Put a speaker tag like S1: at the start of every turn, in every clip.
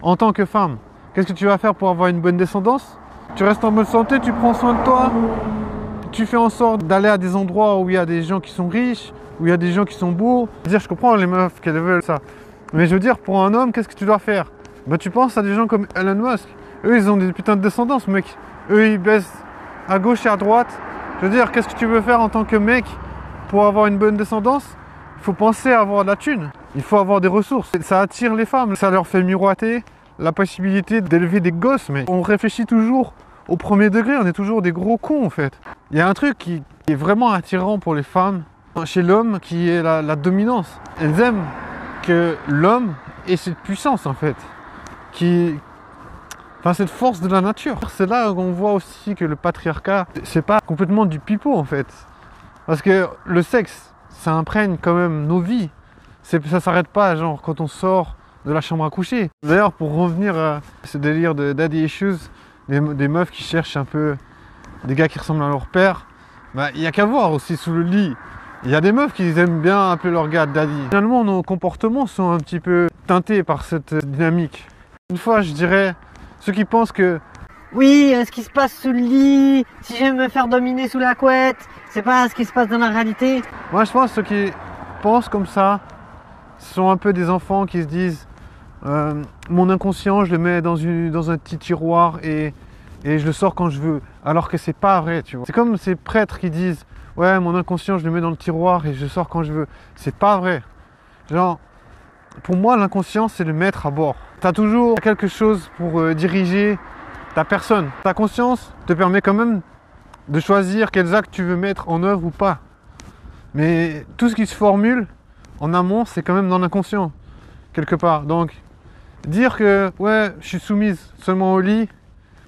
S1: en tant que femme, qu'est-ce que tu vas faire pour avoir une bonne descendance? Tu restes en bonne santé, tu prends soin de toi, tu fais en sorte d'aller à des endroits où il y a des gens qui sont riches, où il y a des gens qui sont beaux. Je comprends les meufs qu'elles veulent ça. Mais je veux dire, pour un homme, qu'est-ce que tu dois faire? Bah tu penses à des gens comme Elon Musk. Eux, ils ont des putains de descendance, mec. Eux, ils baissent à gauche et à droite. Je veux dire, qu'est-ce que tu veux faire en tant que mec pour avoir une bonne descendance? Il faut penser à avoir de la thune. Il faut avoir des ressources. Ça attire les femmes. Ça leur fait miroiter la possibilité d'élever des gosses. Mais on réfléchit toujours au premier degré. On est toujours des gros cons, en fait. Il y a un truc qui est vraiment attirant pour les femmes chez l'homme, qui est la dominance. Elles aiment que l'homme ait cette puissance, en fait. Enfin, cette force de la nature. C'est là qu'on voit aussi que le patriarcat, c'est pas complètement du pipeau, en fait. Parce que le sexe, ça imprègne quand même nos vies. Ça s'arrête pas, genre, quand on sort de la chambre à coucher. D'ailleurs, pour revenir à ce délire de daddy issues, des meufs qui cherchent un peu des gars qui ressemblent à leur père, bah, il y a qu'à voir aussi sous le lit. Il y a des meufs qui aiment bien appeler leur gars daddy. Finalement, nos comportements sont un petit peu teintés par cette dynamique. Une fois, je dirais, ceux qui pensent que
S2: oui, ce qui se passe sous le lit, si j'aime me faire dominer sous la couette, c'est pas ce qui se passe dans la réalité.
S1: Moi, je pense que ceux qui pensent comme ça sont un peu des enfants qui se disent mon inconscient, je le mets dans un petit tiroir et je le sors quand je veux. Alors que c'est pas vrai, tu vois. C'est comme ces prêtres qui disent ouais, mon inconscient, je le mets dans le tiroir et je sors quand je veux. C'est pas vrai. Genre, pour moi, l'inconscient, c'est le mettre à bord. Tu as toujours quelque chose pour diriger ta personne. Ta conscience te permet quand même de choisir quels actes tu veux mettre en œuvre ou pas. Mais tout ce qui se formule en amont, c'est quand même dans l'inconscient, quelque part. Donc, dire que ouais, je suis soumise seulement au lit,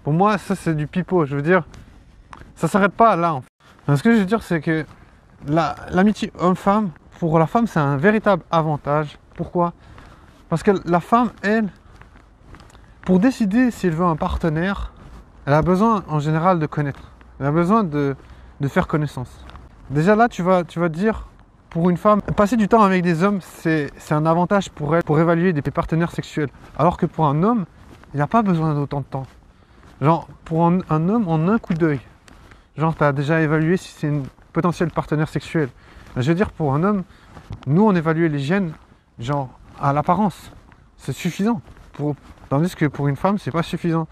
S1: pour moi, ça c'est du pipeau. Je veux dire, ça s'arrête pas là. En fait. Ce que je veux dire, c'est que l'amitié homme-femme, pour la femme, c'est un véritable avantage. Pourquoi? Parce que la femme, elle, pour décider si elle veut un partenaire, elle a besoin en général de connaître. Elle a besoin de faire connaissance. Déjà là, tu vas te dire, pour une femme, passer du temps avec des hommes, c'est un avantage pour elle, pour évaluer des partenaires sexuels. Alors que pour un homme, il n'a pas besoin d'autant de temps. Genre, pour un homme, en un coup d'œil, genre, tu as déjà évalué si c'est une potentiel partenaire sexuel. Je veux dire, pour un homme, nous, on évalue les gènes, genre, à l'apparence. C'est suffisant. Tandis que pour une femme, c'est pas suffisant.